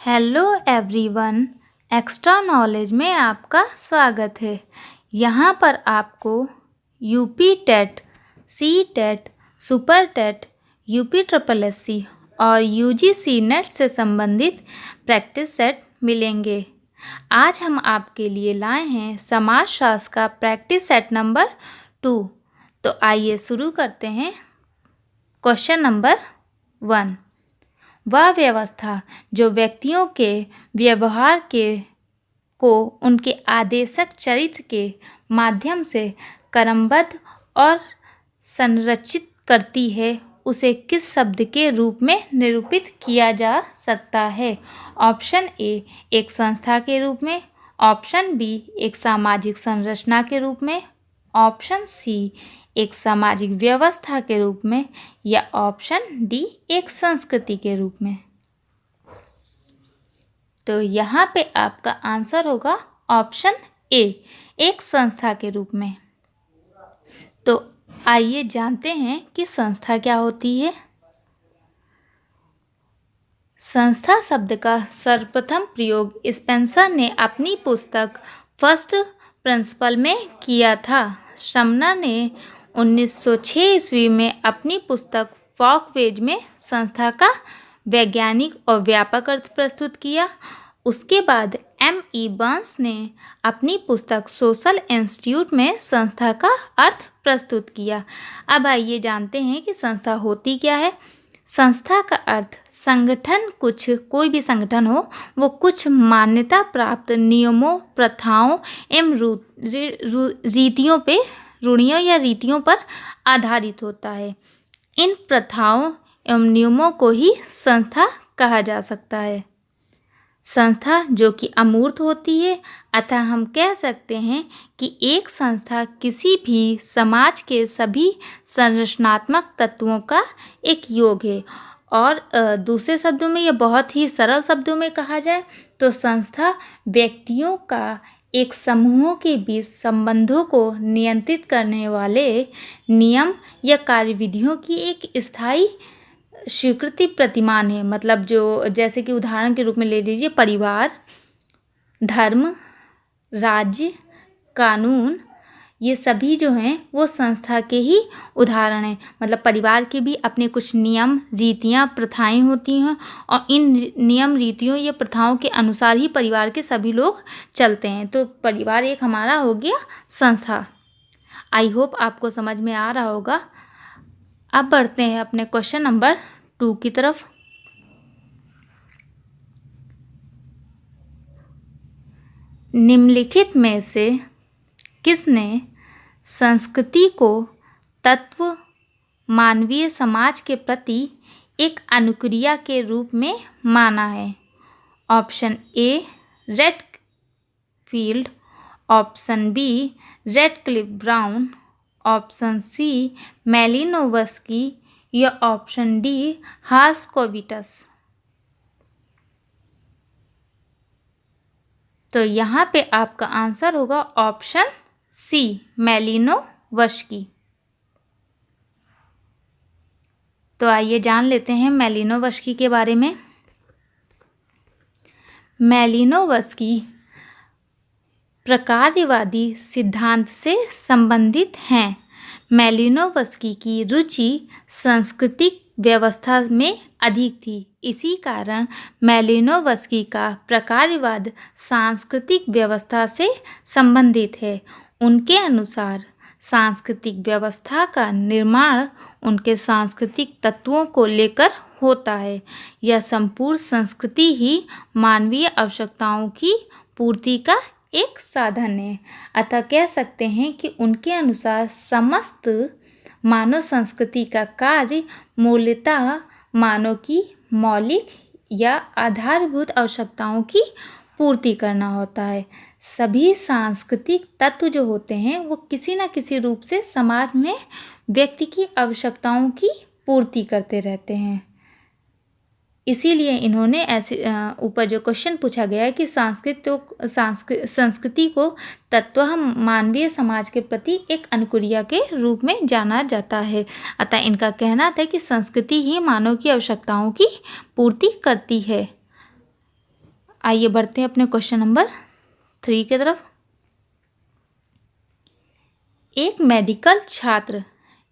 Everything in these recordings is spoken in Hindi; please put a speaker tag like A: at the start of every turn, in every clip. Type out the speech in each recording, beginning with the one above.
A: हेलो एवरीवन, एक्स्ट्रा नॉलेज में आपका स्वागत है। यहाँ पर आपको UP TET, C TET, super TET, UP triple SC और यूजीसी नेट से संबंधित प्रैक्टिस सेट मिलेंगे। आज हम आपके लिए लाए हैं समाजशास्त्र का प्रैक्टिस सेट नंबर 2। तो आइए शुरू करते हैं। Question number 1। वह व्यवस्था जो व्यक्तियों के व्यवहार को उनके आदेशक चरित्र के माध्यम से क्रमबद्ध और संरचित करती है, उसे किस शब्द के रूप में निरूपित किया जा सकता है? ऑप्शन ए एक संस्था के रूप में, ऑप्शन बी एक सामाजिक संरचना के रूप में, ऑप्शन सी एक सामाजिक व्यवस्था के रूप में, या ऑप्शन डी एक संस्कृति के रूप में। तो यहाँ पे आपका आंसर होगा ऑप्शन ए, एक संस्था के रूप में। तो आइए जानते हैं कि संस्था क्या होती है। संस्था शब्द का सर्वप्रथम प्रयोग स्पेंसर ने अपनी पुस्तक फर्स्ट प्रिंसिपल में किया था। समनर ने 1906 ईस्वी में अपनी पुस्तक फॉकवेज में संस्था का वैज्ञानिक और व्यापक अर्थ प्रस्तुत किया। उसके बाद M.E. बर्न्स ने अपनी पुस्तक सोशल इंस्टीट्यूट में संस्था का अर्थ प्रस्तुत किया। अब आइए जानते हैं कि संस्था होती क्या है। संस्था का अर्थ संगठन, कोई भी संगठन हो, वो कुछ मान्यता प्राप्त नियमों, प्रथाओं एवं रूढ़ियों या रीतियों पर आधारित होता है। इन प्रथाओं एवं नियमों को ही संस्था कहा जा सकता है। संस्था जो कि अमूर्त होती है, अतः हम कह सकते हैं कि एक संस्था किसी भी समाज के सभी संरचनात्मक तत्वों का एक योग है। और दूसरे शब्दों में, या बहुत ही सरल शब्दों में कहा जाए तो संस्था व्यक्तियों का एक समूहों के बीच संबंधों को नियंत्रित करने वाले नियम या कार्यविधियों की एक स्थायी स्वीकृति प्रतिमान है। मतलब जो, जैसे कि उदाहरण के रूप में ले लीजिए, परिवार, धर्म, राज्य, कानून, ये सभी जो हैं वो संस्था के ही उदाहरण हैं। मतलब परिवार के भी अपने कुछ नियम, रीतियाँ, प्रथाएं होती हैं और इन नियम, रीतियों या प्रथाओं के अनुसार ही परिवार के सभी लोग चलते हैं। तो परिवार एक हमारा हो गया संस्था। आई होप आपको समझ में आ रहा होगा। अब बढ़ते हैं अपने क्वेश्चन नंबर 2 की तरफ। निम्नलिखित में से किसने संस्कृति को तत्व मानवीय समाज के प्रति एक अनुक्रिया के रूप में माना है? Option A Redfield, option B Radcliffe Brown, option C Malinowski, या ऑप्शन डी हास्कोविटस। तो यहाँ पे आपका आंसर होगा ऑप्शन सी मैलिनोवस्की। तो आइए जान लेते हैं मैलिनोवस्की के बारे में। मैलिनोवस्की प्रकार्यवादी सिद्धांत से संबंधित हैं। मैलिनोवस्की की रुचि सांस्कृतिक व्यवस्था में अधिक थी। इसी कारण मैलिनोवस्की का प्रकार्यवाद सांस्कृतिक व्यवस्था से संबंधित है। उनके अनुसार सांस्कृतिक व्यवस्था का निर्माण उनके सांस्कृतिक तत्वों को लेकर होता है। यह संपूर्ण संस्कृति ही मानवीय आवश्यकताओं की पूर्ति का एक साधन है। अतः कह सकते हैं कि उनके अनुसार समस्त मानव संस्कृति का कार्य मूलतः मानव की मौलिक या आधारभूत आवश्यकताओं की पूर्ति करना होता है। सभी सांस्कृतिक तत्व जो होते हैं वो किसी न किसी रूप से समाज में व्यक्ति की आवश्यकताओं की पूर्ति करते रहते हैं। इसीलिए इन्होंने ऐसे ऊपर जो क्वेश्चन पूछा गया है कि संस्कृति को तत्व मानवीय समाज के प्रति एक अनुक्रिया के रूप में जाना जाता है। अतः इनका कहना था कि संस्कृति ही मानव की आवश्यकताओं की पूर्ति करती है। आइए बढ़ते हैं अपने क्वेश्चन नंबर 3 की तरफ। एक मेडिकल छात्र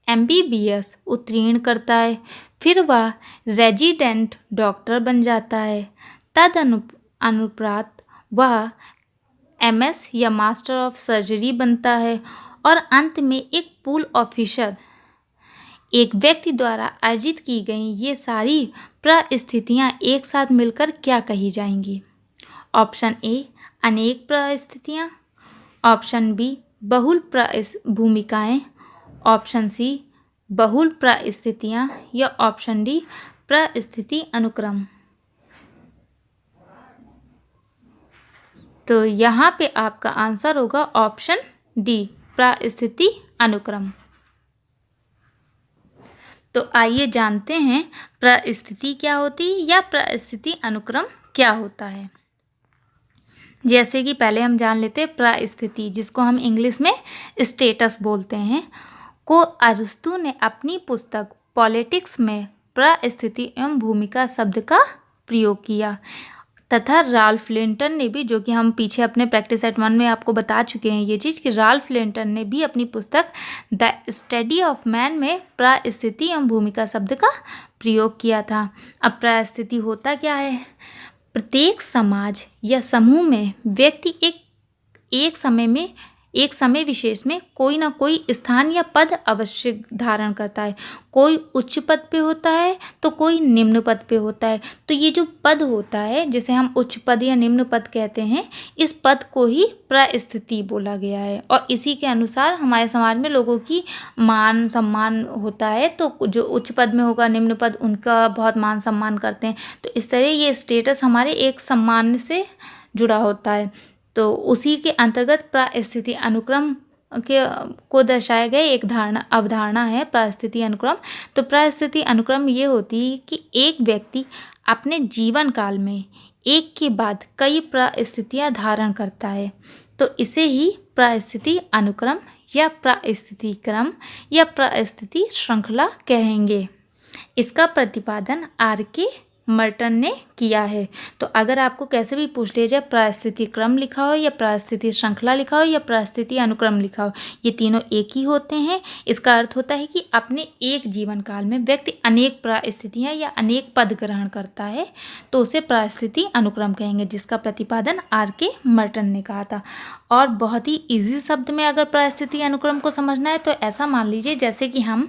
A: MBBS उत्तीर्ण करता है, फिर वह रेजिडेंट डॉक्टर बन जाता है। अनुप्रात वह MS या मास्टर ऑफ सर्जरी बनता है और अंत में एक पूल ऑफिसर। एक व्यक्ति द्वारा अर्जित की गई ये सारी परिस्थितियाँ एक साथ मिलकर क्या कही जाएंगी? ऑप्शन ए अनेक परिस्थितियाँ, ऑप्शन बी बहुल भूमिकाएं, ऑप्शन सी बहुल परिस्थितियाँ या ऑप्शन डी परिस्थिति अनुक्रम। तो यहाँ पे आपका आंसर होगा ऑप्शन डी परिस्थिति अनुक्रम। तो आइए जानते हैं परिस्थिति क्या होती है या परिस्थिति अनुक्रम क्या होता है। जैसे कि पहले हम जान लेते हैं परिस्थिति, जिसको हम इंग्लिश में स्टेटस बोलते हैं, को अरिस्तु ने अपनी पुस्तक पॉलिटिक्स में परिस्थिति एवं भूमिका शब्द का प्रयोग किया तथा राल्फ लिंटन ने भी, जो कि हम पीछे अपने प्रैक्टिस सेट 1 में आपको बता चुके हैं ये चीज़, कि राल्फ लिंटन ने भी अपनी पुस्तक द स्टडी ऑफ मैन में परिस्थिति एवं भूमिका शब्द का प्रयोग किया था। अब परिस्थिति होता क्या है? प्रत्येक समाज या समूह में व्यक्ति एक समय विशेष में कोई ना कोई स्थान या पद अवश्य धारण करता है। कोई उच्च पद पे होता है तो कोई निम्न पद पे होता है। तो ये जो पद होता है, जिसे हम उच्च पद या निम्न पद कहते हैं, इस पद को ही परिस्थिति बोला गया है। और इसी के अनुसार हमारे समाज में लोगों की मान सम्मान होता है। तो जो उच्च पद में होगा, निम्न पद, उनका बहुत मान सम्मान करते हैं। तो इस तरह ये स्टेटस हमारे एक सम्मान से जुड़ा होता है। तो उसी के अंतर्गत परिस्थिति अनुक्रम को दर्शाया गया एक अवधारणा है परिस्थिति अनुक्रम। तो परिस्थिति अनुक्रम ये होती है कि एक व्यक्ति अपने जीवन काल में एक के बाद कई परिस्थितियां धारण करता है, तो इसे ही परिस्थिति अनुक्रम या परिस्थिति क्रम या परिस्थिति श्रृंखला कहेंगे। इसका प्रतिपादन R.K. मर्टन ने किया है। तो अगर आपको कैसे भी पूछ लिया जाए, परिस्थिति क्रम लिखा हो या परिस्थिति श्रृंखला लिखा हो या परिस्थिति अनुक्रम लिखा हो, ये तीनों एक ही होते हैं। इसका अर्थ होता है कि अपने एक जीवन काल में व्यक्ति अनेक परिस्थितियां या अनेक पद ग्रहण करता है, तो उसे परिस्थिति अनुक्रम कहेंगे, जिसका प्रतिपादन R.K. मर्टन ने कहा था। और बहुत ही ईजी शब्द में अगर परिस्थिति अनुक्रम को समझना है तो ऐसा मान लीजिए जैसे कि हम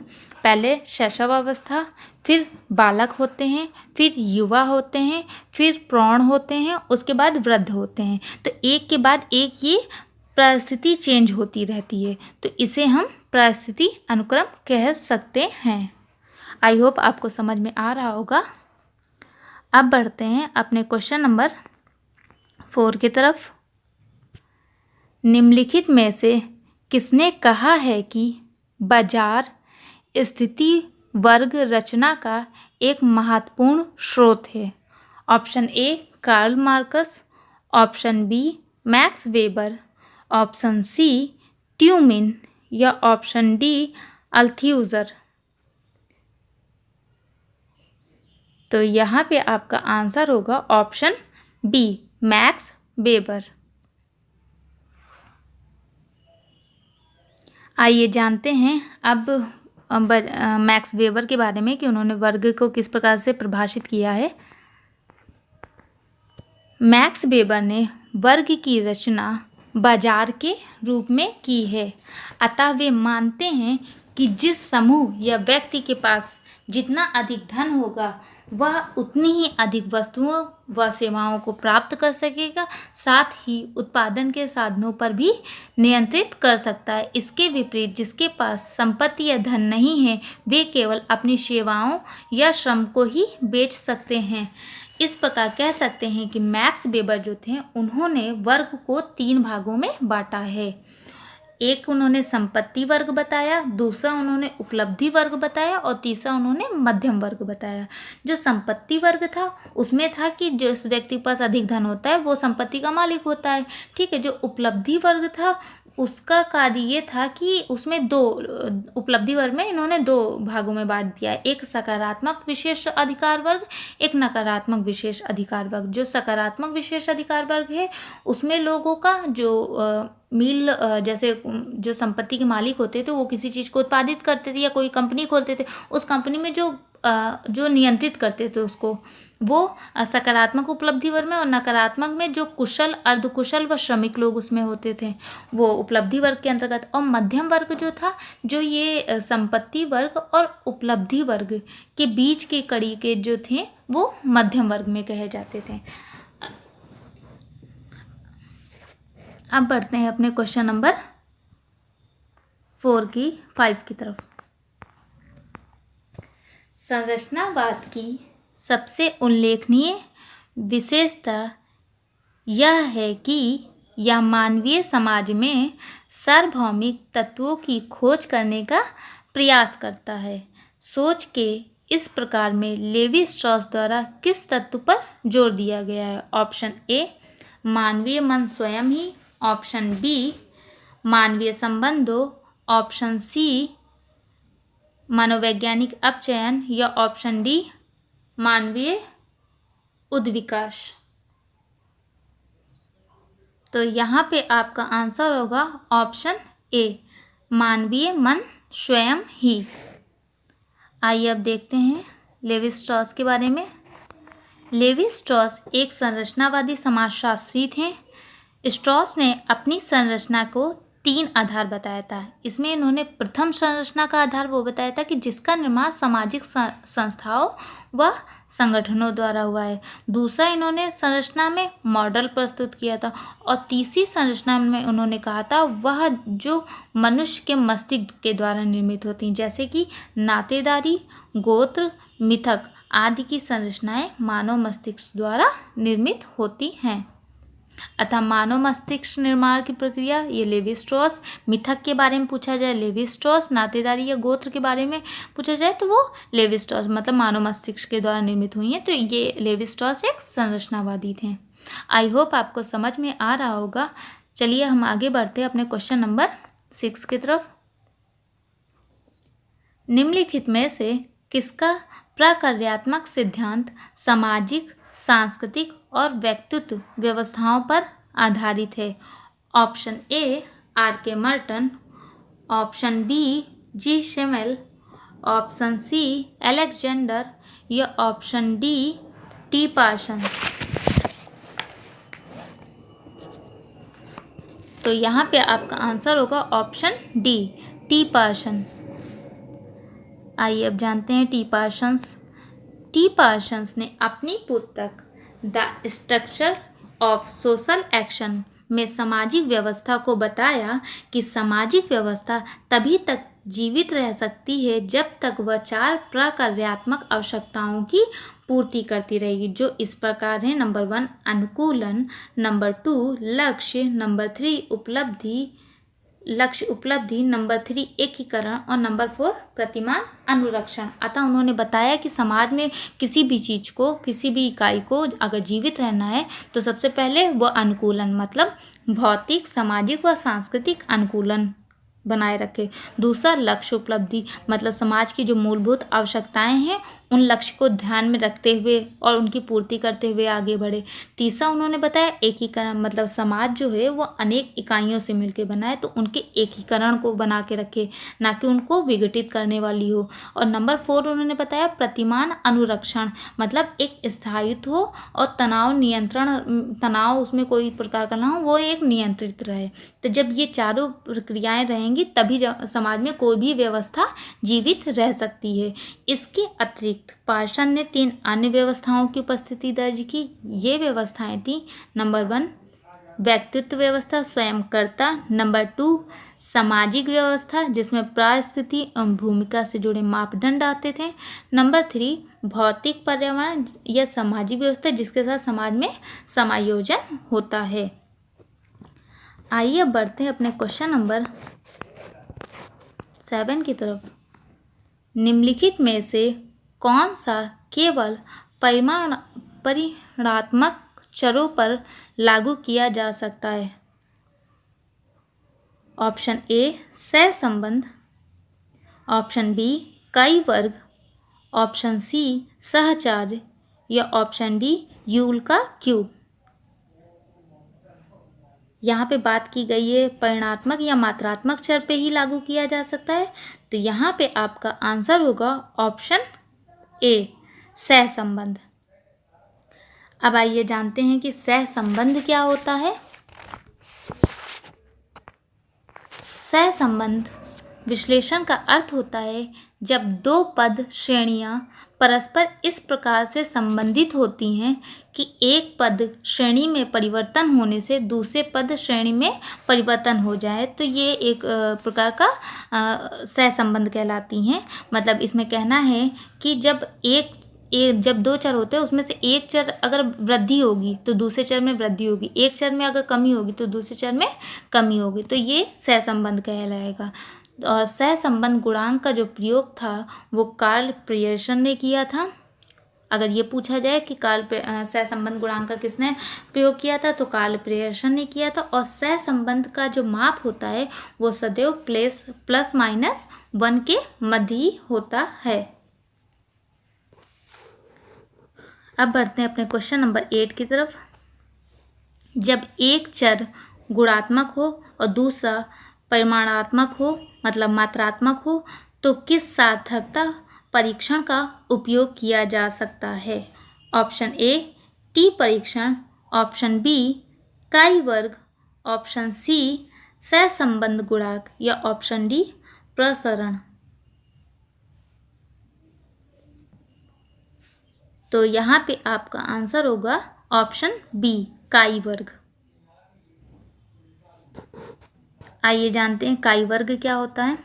A: पहले शैशवावस्था, फिर बालक होते हैं, फिर युवा होते हैं, फिर प्रौढ़ होते हैं, उसके बाद वृद्ध होते हैं। तो एक के बाद एक ये परिस्थिति चेंज होती रहती है, तो इसे हम परिस्थिति अनुक्रम कह सकते हैं। आई होप आपको समझ में आ रहा होगा। अब बढ़ते हैं अपने क्वेश्चन नंबर 4 की तरफ। निम्नलिखित में से किसने कहा है कि बाजार स्थिति वर्ग रचना का एक महत्वपूर्ण स्रोत है? Option A Karl Marx, option B Max Weber, option C Tumin या ऑप्शन डी अल्थ्यूजर। तो यहाँ पे आपका आंसर होगा ऑप्शन बी मैक्स वेबर। आइए जानते हैं अब मैक्स वेबर के बारे में कि उन्होंने वर्ग को किस प्रकार से परिभाषित किया है। मैक्स वेबर ने वर्ग की रचना बाजार के रूप में की है, अतः वे मानते हैं कि जिस समूह या व्यक्ति के पास जितना अधिक धन होगा वह उतनी ही अधिक वस्तुओं व सेवाओं को प्राप्त कर सकेगा, साथ ही उत्पादन के साधनों पर भी नियंत्रित कर सकता है। इसके विपरीत जिसके पास संपत्ति या धन नहीं है, वे केवल अपनी सेवाओं या श्रम को ही बेच सकते हैं। इस प्रकार कह सकते हैं कि मैक्स वेबर जो थे उन्होंने वर्ग को 3 भागों में बांटा है। एक उन्होंने संपत्ति वर्ग बताया, दूसरा उन्होंने उपलब्धि वर्ग बताया और तीसरा उन्होंने मध्यम वर्ग बताया। जो संपत्ति वर्ग था उसमें था कि जिस व्यक्ति के पास अधिक धन होता है वो संपत्ति का मालिक होता है, ठीक है। जो उपलब्धि वर्ग था उसका कार्य ये था कि उसमें दो उपलब्धि वर्ग में इन्होंने दो भागों में बांट दिया है, एक सकारात्मक विशेष अधिकार वर्ग, एक नकारात्मक विशेष अधिकार वर्ग। जो सकारात्मक विशेष अधिकार वर्ग है उसमें लोगों का जो जैसे जो संपत्ति के मालिक होते थे वो किसी चीज़ को उत्पादित करते थे या कोई कंपनी खोलते थे, उस कंपनी में जो नियंत्रित करते थे उसको, वो सकारात्मक उपलब्धि वर्ग में, और नकारात्मक में जो कुशल, अर्धकुशल व श्रमिक लोग उसमें होते थे वो उपलब्धि वर्ग के अंतर्गत। और मध्यम वर्ग जो था, जो ये संपत्ति वर्ग और उपलब्धि वर्ग के बीच के कड़ी के जो थे वो मध्यम वर्ग में कहे जाते थे। अब बढ़ते हैं अपने क्वेश्चन नंबर 5 की तरफ। संरचनावाद की सबसे उल्लेखनीय विशेषता यह है कि यह मानवीय समाज में सार्वभौमिक तत्वों की खोज करने का प्रयास करता है। सोच के इस प्रकार में लेवी स्ट्रॉस द्वारा किस तत्व पर जोर दिया गया है? ऑप्शन ए मानवीय मन स्वयं ही, ऑप्शन बी मानवीय संबंधों, ऑप्शन सी मनोवैज्ञानिक अपचयन, या ऑप्शन डी मानवीय उद्विकास। तो यहाँ पे आपका आंसर होगा ऑप्शन ए मानवीय मन स्वयं ही। आइए अब देखते हैं लेवी स्ट्रॉस के बारे में। लेवी स्ट्रॉस एक संरचनावादी समाजशास्त्री थे। स्ट्रॉस ने अपनी संरचना को 3 आधार बताया था। इसमें इन्होंने प्रथम संरचना का आधार वो बताया था कि जिसका निर्माण सामाजिक संस्थाओं व संगठनों द्वारा हुआ है। दूसरा, इन्होंने संरचना में मॉडल प्रस्तुत किया था, और तीसरी संरचना में उन्होंने कहा था वह जो मनुष्य के मस्तिष्क के द्वारा निर्मित होती हैं, जैसे कि नातेदारी, गोत्र, मिथक आदि की संरचनाएं मानव मस्तिष्क द्वारा निर्मित होती हैं। अतः मानव मस्तिष्क निर्माण की प्रक्रिया ये लेवी स्ट्रॉस, मिथक के बारे में पूछा जाए लेवी स्ट्रॉस, नातेदारी या गोत्र के बारे में पूछा जाए तो वो लेवी स्ट्रॉस, मतलब मानव मस्तिष्क के द्वारा निर्मित हुई हैं। तो ये लेवी स्ट्रॉस एक संरचनावादी थे। आई होप आपको समझ में आ रहा होगा। चलिए हम आगे बढ़ते हैं अपने क्वेश्चन नंबर 6 की तरफ। निम्नलिखित में से किसका प्रकार्यात्मक सिद्धांत सामाजिक, सांस्कृतिक और व्यक्तित्व व्यवस्थाओं पर आधारित है? Option A R K. Merton, option B G. Simmel, option C Alexander, या ऑप्शन डी टी. पार्सन्स। तो यहाँ पे आपका आंसर होगा ऑप्शन डी टी. पार्सन। आइए अब जानते हैं टी. पार्सन्स। टी. पार्सन्स ने अपनी पुस्तक the structure of social action में सामाजिक व्यवस्था को बताया कि सामाजिक व्यवस्था तभी तक जीवित रह सकती है जब तक वह 4 प्रकार्यात्मक आवश्यकताओं की पूर्ति करती रहेगी, जो इस प्रकार है। नंबर 1 अनुकूलन, नंबर 2 लक्ष्य उपलब्धि, नंबर 3 एकीकरण, और नंबर 4 प्रतिमान अनुरक्षण। अतः उन्होंने बताया कि समाज में किसी भी चीज़ को, किसी भी इकाई को अगर जीवित रहना है तो सबसे पहले वह अनुकूलन, मतलब भौतिक, सामाजिक व सांस्कृतिक अनुकूलन बनाए रखे। दूसरा लक्ष्य उपलब्धि, मतलब समाज की जो मूलभूत आवश्यकताएं हैं उन लक्ष्य को ध्यान में रखते हुए और उनकी पूर्ति करते हुए आगे बढ़े। तीसरा उन्होंने बताया एकीकरण, मतलब समाज जो है वो अनेक इकाइयों से मिलकर बना है तो उनके एकीकरण को बना के रखे, ना कि उनको विघटित करने वाली हो। और नंबर 4 उन्होंने बताया प्रतिमान अनुरक्षण, मतलब एक स्थायित्व हो और तनाव उसमें कोई प्रकार का ना हो, वो एक नियंत्रित रहे। तो जब ये चारों प्रक्रियाएं रहेंगी तभी समाज में कोई भी व्यवस्था जीवित रह सकती है। इसके अतिरिक्त पार्सन ने 3 अन्य व्यवस्थाओं की उपस्थिति दर्ज की। ये व्यवस्थाएं थी नंबर 1 व्यक्तित्व व्यवस्था, स्वयंकर्ता, नंबर 2 सामाजिक व्यवस्था जिसमें परिस्थिति एवं भूमिका से जुड़े मापदंड आते थे, नंबर 3 भौतिक पर्यावरण या सामाजिक व्यवस्था जिसके साथ समाज में समायोजन होता है। आइए अब बढ़ते हैं अपने क्वेश्चन नंबर 7 की तरफ। निम्नलिखित में से कौन सा केवल परिमाणात्मक चरों पर लागू किया जा सकता है? ऑप्शन ए सहसंबंध, ऑप्शन बी कई वर्ग, ऑप्शन सी सहचार्य या ऑप्शन डी यूल का क्यूब। यहाँ पे बात की गई है परिमाणात्मक या मात्रात्मक चर पे ही लागू किया जा सकता है, तो यहाँ पे आपका आंसर होगा ऑप्शन ए सहसंबंध। अब आइए जानते हैं कि सहसंबंध क्या होता है। सहसंबंध विश्लेषण का अर्थ होता है जब दो पद श्रेणियां परस्पर इस प्रकार से संबंधित होती हैं कि एक पद श्रेणी में परिवर्तन होने से दूसरे पद श्रेणी में परिवर्तन हो जाए, तो ये एक प्रकार का सहसंबंध कहलाती हैं। मतलब इसमें कहना है कि जब दो चर होते हैं उसमें से एक चर अगर वृद्धि होगी तो दूसरे चर में वृद्धि होगी, एक चर में अगर कमी होगी तो दूसरे चर में कमी होगी, तो ये सहसंबंध कहलाएगा। और सहसंबंध गुणांक का जो प्रयोग था वो कार्ल पियर्सन ने किया था। अगर ये पूछा जाए कि सहसंबंध गुणांक का किसने प्रयोग किया था, तो कार्ल पियर्सन ने किया था। और सहसंबंध का जो माप होता है वो सदैव +-1 के मध्य ही होता है। अब बढ़ते हैं अपने क्वेश्चन नंबर 8 की तरफ। जब एक चर गुणात्मक हो और दूसरा परिमाणात्मक हो मतलब मात्रात्मक हो, तो किस सार्थकता परीक्षण का उपयोग किया जा सकता है। ऑप्शन ए टी परीक्षण, ऑप्शन बी काई वर्ग, ऑप्शन सी सहसंबंध गुणांक या ऑप्शन डी प्रसरण। तो यहाँ पे आपका आंसर होगा ऑप्शन बी काई वर्ग। आइए जानते हैं काई वर्ग क्या होता है।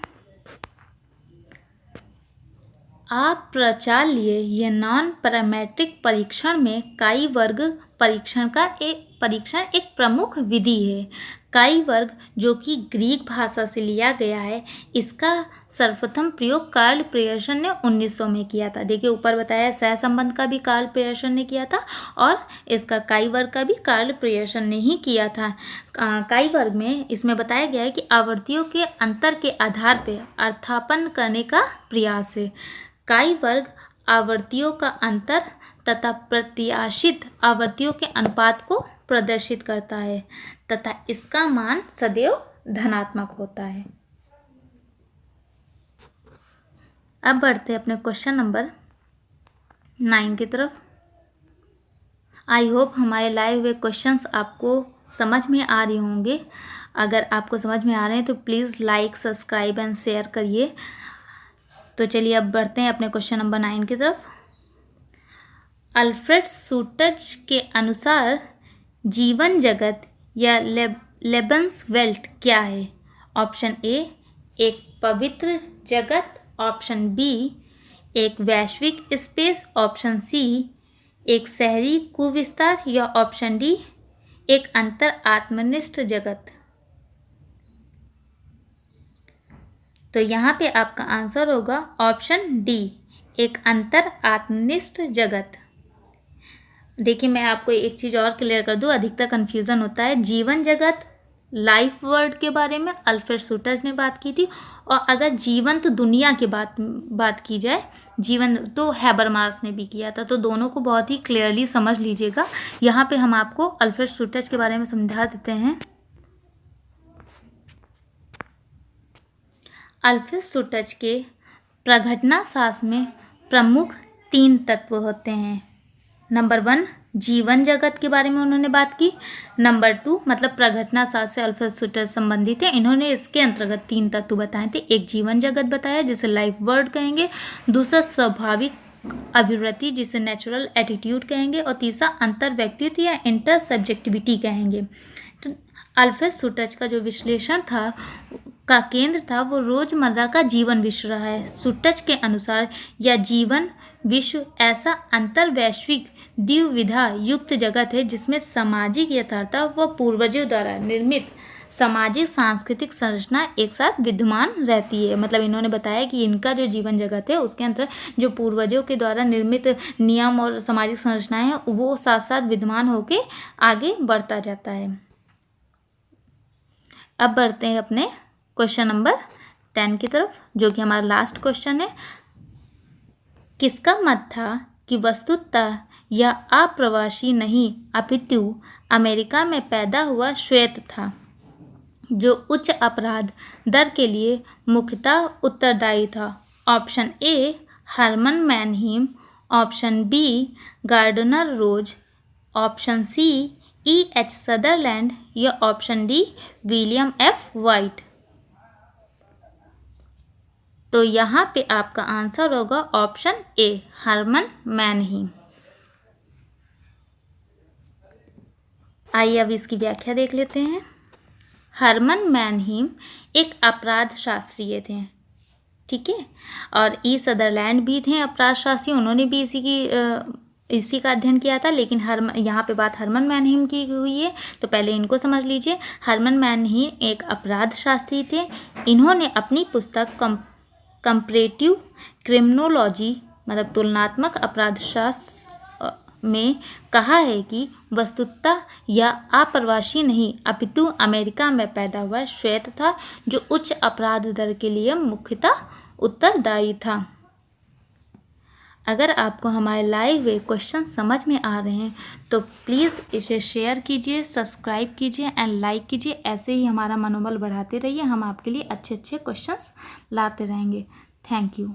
A: अप्रचाल्य या नॉन पैरामीट्रिक परीक्षण में काई वर्ग परीक्षण एक प्रमुख विधि है। काई वर्ग जो कि ग्रीक भाषा से लिया गया है, इसका सर्वप्रथम प्रयोग कार्ल पियर्सन ने 1900 में किया था। देखिए ऊपर बताया सहसंबंध का भी कार्ल पियर्सन ने किया था और इसका काई वर्ग का भी कार्ल पियर्सन ने ही किया था। काई वर्ग में इसमें बताया गया है कि आवृत्तियों के अंतर के आधार पर अर्थापन करने का प्रयास है। काई वर्ग आवृत्तियों का अंतर तथा प्रत्याशित आवृत्तियों के अनुपात को प्रदर्शित करता है तथा इसका मान सदैव धनात्मक होता है। अब बढ़ते हैं अपने क्वेश्चन नंबर 9 की तरफ। आई होप हमारे लाए हुए क्वेश्चंस आपको समझ में आ रहे होंगे। अगर आपको समझ में आ रहे हैं तो please like, subscribe and share करिए। तो चलिए अब बढ़ते हैं अपने क्वेश्चन नंबर 9 की तरफ। अल्फ्रेड सूटज के अनुसार जीवन जगत या लेबन्सवेल्ट क्या है। ऑप्शन ए एक पवित्र जगत, ऑप्शन बी एक वैश्विक स्पेस, ऑप्शन सी एक शहरी कुविस्तार या ऑप्शन डी एक अंतर आत्मनिष्ठ जगत। तो यहाँ पे आपका आंसर होगा ऑप्शन डी एक अंतर आत्मनिष्ठ जगत। देखिए मैं आपको एक चीज़ और क्लियर कर दूँ, अधिकतर कन्फ्यूज़न होता है। जीवन जगत लाइफ वर्ल्ड के बारे में अल्फ्रेड सूटज ने बात की थी, और अगर जीवंत दुनिया की बात की जाए जीवन तो हैबरमास ने भी किया था। तो दोनों को बहुत ही क्लियरली समझ लीजिएगा। यहाँ पे हम आपको अल्फ्रेड सूटज के बारे में समझा देते हैं। अल्फ्रेड सूटज के प्रघटनाशास्त्र में प्रमुख 3 तत्व होते हैं। नंबर 1 जीवन जगत के बारे में उन्होंने बात की। नंबर 2 मतलब प्रघटनाशास्त्र से अल्फ्रेड सूटज संबंधित है, इन्होंने इसके अंतर्गत 3 तत्व बताए थे। एक जीवन जगत बताया जिसे लाइफ वर्ल्ड कहेंगे, दूसरा स्वाभाविक अभिवृत्ति जिसे नेचुरल एटीट्यूड कहेंगे, और तीसरा अंतर व्यक्तित्व या इंटर सब्जेक्टिविटी कहेंगे। तो अल्फ्रेड सूटज का जो विश्लेषण था का केंद्र था वो रोजमर्रा का जीवन विश्व रहा है। सूटज के अनुसार यह जीवन विश्व ऐसा अंतर वैश्विक द्विविधा युक्त जगत है जिसमें सामाजिक यथार्थता व पूर्वजों द्वारा निर्मित सामाजिक सांस्कृतिक संरचना एक साथ विद्यमान रहती है। मतलब इन्होंने बताया कि इनका जो जीवन जगत है उसके अंदर जो पूर्वजों के द्वारा निर्मित नियम और सामाजिक संरचनाएं हैं वो साथ साथ विद्यमान होकर आगे बढ़ता जाता है। अब बढ़ते हैं अपने क्वेश्चन नंबर 10 की तरफ, जो कि हमारा लास्ट क्वेश्चन है। किसका मत था कि वस्तुतः यह अप्रवासी नहीं अपितु अमेरिका में पैदा हुआ श्वेत था, जो उच्च अपराध दर के लिए मुख्यतः उत्तरदायी था? Option A Herman Mannheim, option B Gardner Rose, option C E.H. Sutherland या option D William F White. तो यहाँ पे आपका आंसर होगा ऑप्शन ए हरमन मैनहीम। आइए अब इसकी व्याख्या देख लेते हैं। हरमन मैनहीम एक अपराध शास्त्री थे, ठीक है, और ई सदरलैंड भी थे अपराध शास्त्री, उन्होंने भी इसी का अध्ययन किया था। लेकिन यहाँ पे बात हरमन मैनहीम की हुई है, तो पहले इनको समझ लीजिए। हरमन मैनहीम एक अपराध शास्त्री थे। इन्होंने अपनी पुस्तक कंपैरेटिव क्रिमिनोलॉजी मतलब तुलनात्मक अपराधशास्त्र में कहा है कि वस्तुतः यह अप्रवासी नहीं अपितु अमेरिका में पैदा हुआ श्वेत था, जो उच्च अपराध दर के लिए मुख्यतः उत्तरदायी था। अगर आपको हमारे लाए हुए क्वेश्चन समझ में आ रहे हैं तो प्लीज़ इसे शेयर कीजिए, सब्सक्राइब कीजिए एंड लाइक कीजिए। ऐसे ही हमारा मनोबल बढ़ाते रहिए, हम आपके लिए अच्छे अच्छे क्वेश्चंस लाते रहेंगे। Thank you.